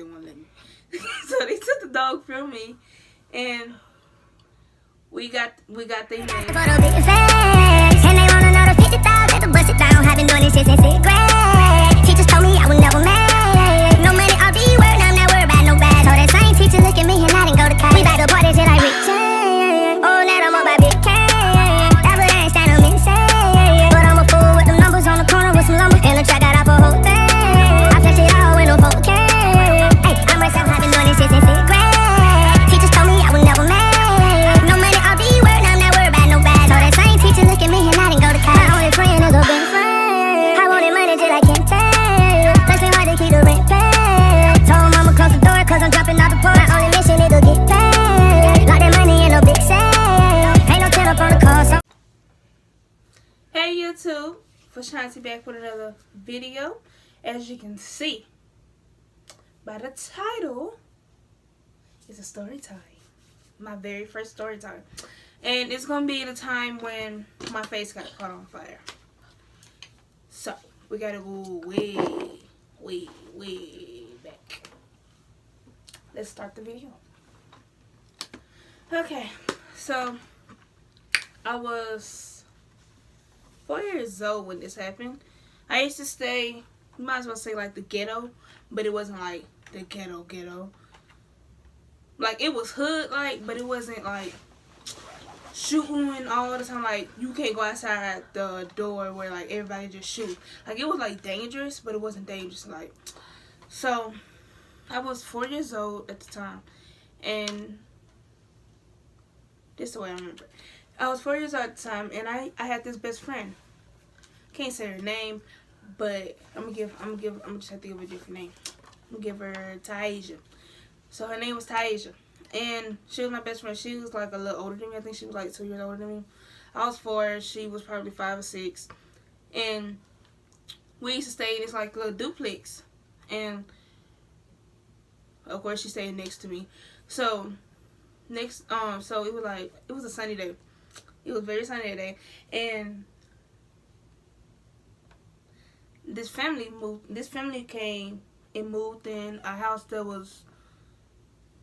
they won't let me. So they took the dog from me, and we got their name. And they wanna know the 50,000 to bust it down. I've been doing this shit since 6th grade. Teachers told me I would never make no money. I'll be worried. I'm not worried about no bad. So that same teacher look at me and I didn't go to college. We back to party till like Rick James. Oh, now I'm up by Big K. That but I ain't stand up insane. But I'm a fool with them numbers on the corner with some lumber. And the track got out for a whole thing. I flash it all with no 4K. Hey, I'm myself. I've been doing this shit since 6th grade. Teachers told me I would never make no money. I'll be worried. I'm not worried about no bad. So that same teacher look at me and I didn't go to college. My only friend is a big friend. I wanted money till I can't take. Plus it's hard to keep the rent paid. Told mama close the door cause I'm dropping out the porch. My only mission is to get paid. Lock that money in a big safe. Ain't no 10 up on the call. So hey YouTube, for Shanti back with another video. As you can see by the title, it's a story time. My very first story time. And it's gonna be the time when my face got caught on fire. So we gotta go way back. Let's start the video. Okay, so I was 4 years old when this happened. I used to stay, you might as well say like the ghetto, but it wasn't like the ghetto. Like it was hood like, but it wasn't like shooting all the time. Like you can't go outside the door where like everybody just shoot. Like it was like dangerous, but it wasn't dangerous. Like, so I was 4 years old at the time, and this is the way I remember. I was 4 years old at the time, and I had this best friend. Can't say her name, but I'm just have to give her a different name. I'm gonna give her Taisha. So her name was Taisha, and she was my best friend. She was like a little older than me. I think she was like 2 years older than me. I was 4. She was probably 5 or 6, and we used to stay in this like little duplex, and of course she stayed next to me. So so it was a sunny day. It was a very sunny day, and this family came and moved in a house that was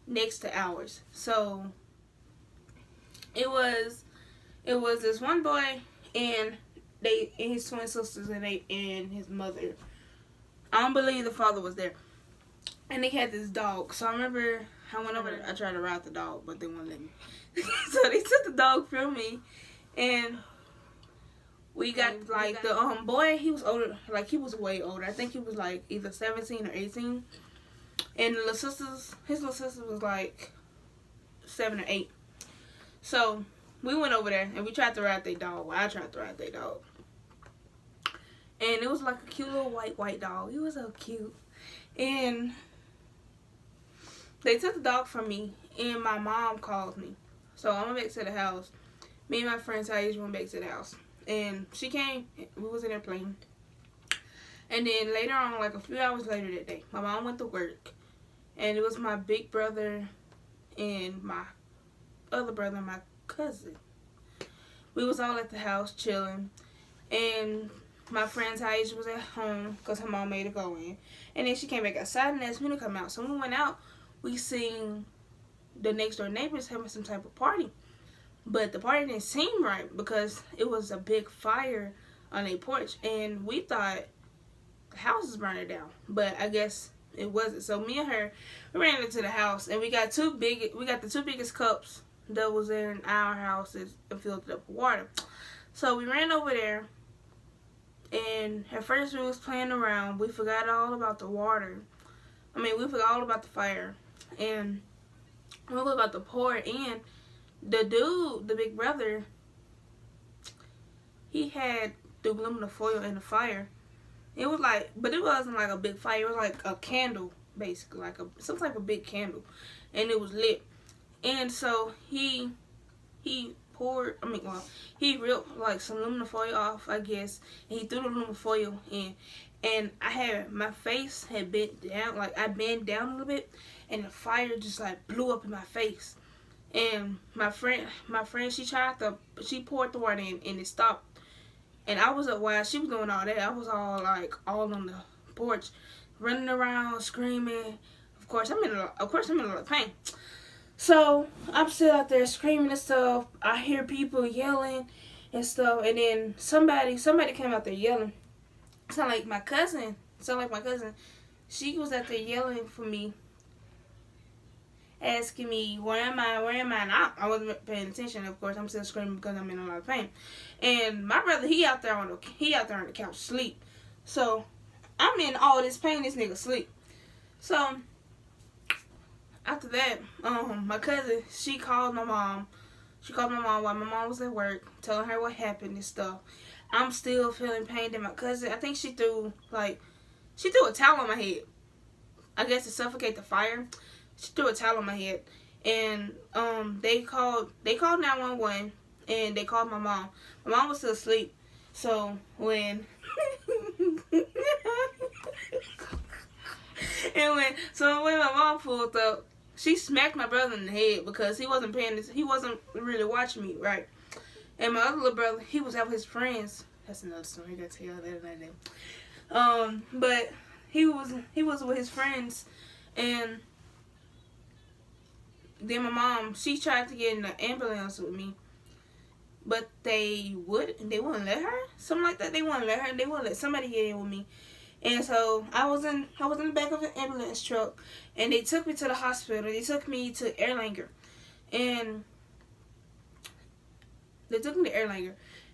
next to ours. So it was this one boy and his twin sisters and his mother. I don't believe the father was there. And they had this dog. So I remember I went over there. I tried to ride the dog, but they wouldn't let me. So they took the dog from me, and we got like the boy. He was older, like he was way older. I think he was like either 17 or 18. And his little sister was like 7 or 8. So we went over there and we tried to ride their dog. Well, I tried to ride their dog, and it was like a cute little white dog. He was so cute, and they took the dog from me, and my mom called me. So I went back to the house. Me and my friend Taisha went back to the house, and she came. We was in there playing, and then later on, like a few hours later that day, my mom went to work, and it was my big brother and my other brother and my cousin. We was all at the house chilling, and my friend Taisha was at home because her mom made her go in, and then she came back outside and asked me to come out. So when we went out, we seen the next door neighbors having some type of party, but the party didn't seem right because it was a big fire on their porch, and we thought the house was burning down, but I guess it wasn't. So me and her, we ran into the house, and we got the two biggest cups that was in our house and filled it up with water. So we ran over there, and at first we was playing around. We forgot all about the water. We forgot all about the fire, and we were about to pour it in. The dude, the big brother, he had the aluminum foil in the fire. It was like, but it wasn't like a big fire. It was like a candle, basically, like some type of big candle, and it was lit. And so he poured. He ripped like some aluminum foil off, I guess, and he threw the aluminum foil in. And my face had bent down, like I bent down a little bit, and the fire just like blew up in my face. And my friend, she poured the water in, and it stopped. And I was while she was doing all that, I was all on the porch, running around, screaming. Of I'm in a lot of pain. So I'm still out there screaming and stuff. I hear people yelling and stuff, and then somebody came out there yelling. Sound like my cousin. She was out there yelling for me, asking me, where am I? And I wasn't paying attention. Of course, I'm still screaming because I'm in a lot of pain. And my brother, he out there on the couch sleep. So I'm in all this pain. This nigga sleep. So after that, my cousin, she called my mom. She called my mom while my mom was at work, telling her what happened and stuff. I'm still feeling pain. Then my cousin, I think she threw a towel on my head. I guess to suffocate the fire. She threw a towel on my head, and they called 911, and they called my mom. My mom was still asleep. So when when my mom pulled up, she smacked my brother in the head because he wasn't really watching me, right? And my other little brother, he was out with his friends. That's another story I gotta tell that later. But he was with his friends, and then my mom, she tried to get in the ambulance with me, but they wouldn't let her. Something like that. They wouldn't let her. They wouldn't let somebody get in with me. And so I was in the back of an ambulance truck, and they took me to the hospital. They took me to Erlanger, and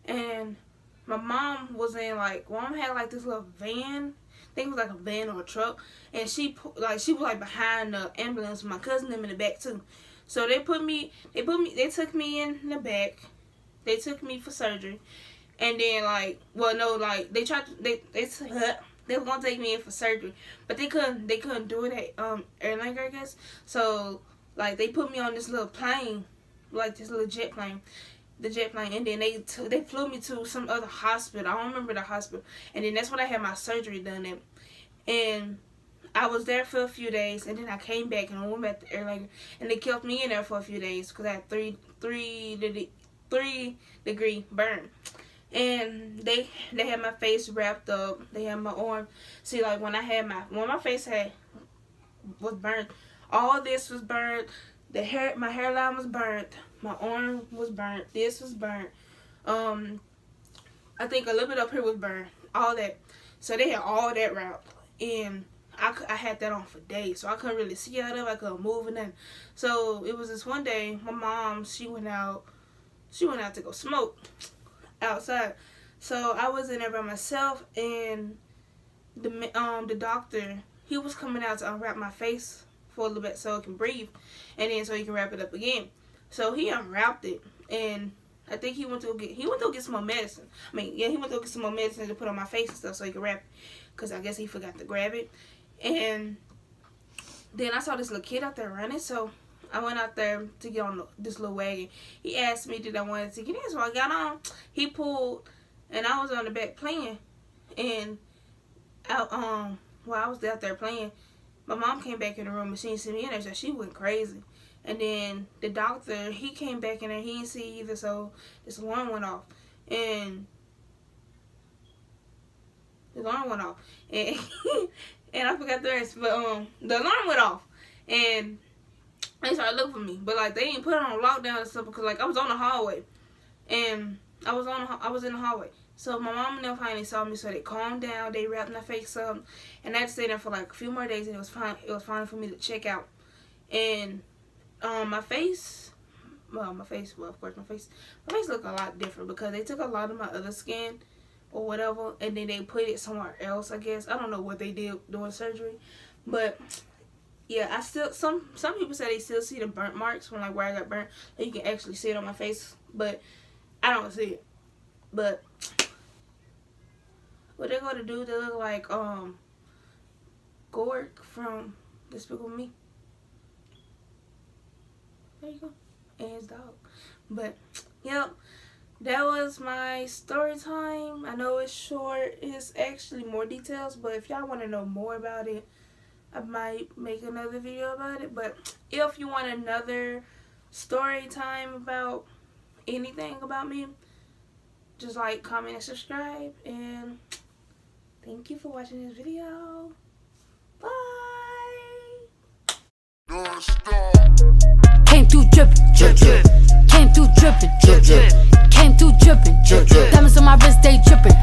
and my mom was in mom had this little van. I think it was like a van or a truck, and she was behind the ambulance with my cousin them in the back too. So they took me in the back. They took me for surgery, and then they were gonna take me in for surgery, but they couldn't do it at Erlanger, I guess. So they put me on this little plane, this little jet plane. The jet plane, and then they flew me to some other hospital. I don't remember the hospital, and then that's when I had my surgery done at. And I was there for a few days, and then I came back and I went back to Erlanger, and they kept me in there for a few days because I had three degree burn. And they had my face wrapped up. They had my arm. See, when my face was burnt, all this was burnt. My hairline was burnt. My arm was burnt. This was burnt. I think a little bit up here was burnt. All that. So they had all that wrapped. And I had that on for days. So I couldn't really see out of it. I couldn't move and nothing. So it was this one day, my mom, she went out to go smoke outside. So I was in there by myself, and the doctor, he was coming out to unwrap my face for a little bit so it can breathe, and then so he can wrap it up again. So he unwrapped it, and I think he went to go get some more medicine. He went to go get some more medicine to put on my face and stuff so he could wrap it, because I guess he forgot to grab it. And then I saw this little kid out there running, so I went out there to get on this little wagon. He asked me did I wanted to get in, so I got on. He pulled, and I was on the back playing, and while I was out there playing, my mom came back in the room and she didn't see me in there, so she went crazy. And then the doctor, he came back in there, he didn't see either, so this alarm went off. And the alarm went off. And and I forgot the rest, but the alarm went off. And they started looking for me. But they didn't put it on lockdown and stuff because I was on the hallway. And I was in the hallway. So my mom and them finally saw me, so they calmed down, they wrapped my face up, and I had to stay there for a few more days, and it was fine for me to check out. And my face looked a lot different because they took a lot of my other skin or whatever, and then they put it somewhere else, I guess. I don't know what they did during surgery, but yeah, I still, some people say they still see the burnt marks from where I got burnt. You can actually see it on my face, but I don't see it. But what they're gonna do, they look like Gorg from Despicable Me. There you go. And his dog. But yep, that was my story time. I know it's short. It's actually more details, but if y'all want to know more about it, I might make another video about it. But if you want another story time about anything about me, just like, comment, and subscribe. And thank you for watching this video. Bye. drippin', drip, drip. Came through drippin', drip, drip. Came through drippin', drip, drip. Diamonds on my wrist, they drippin'.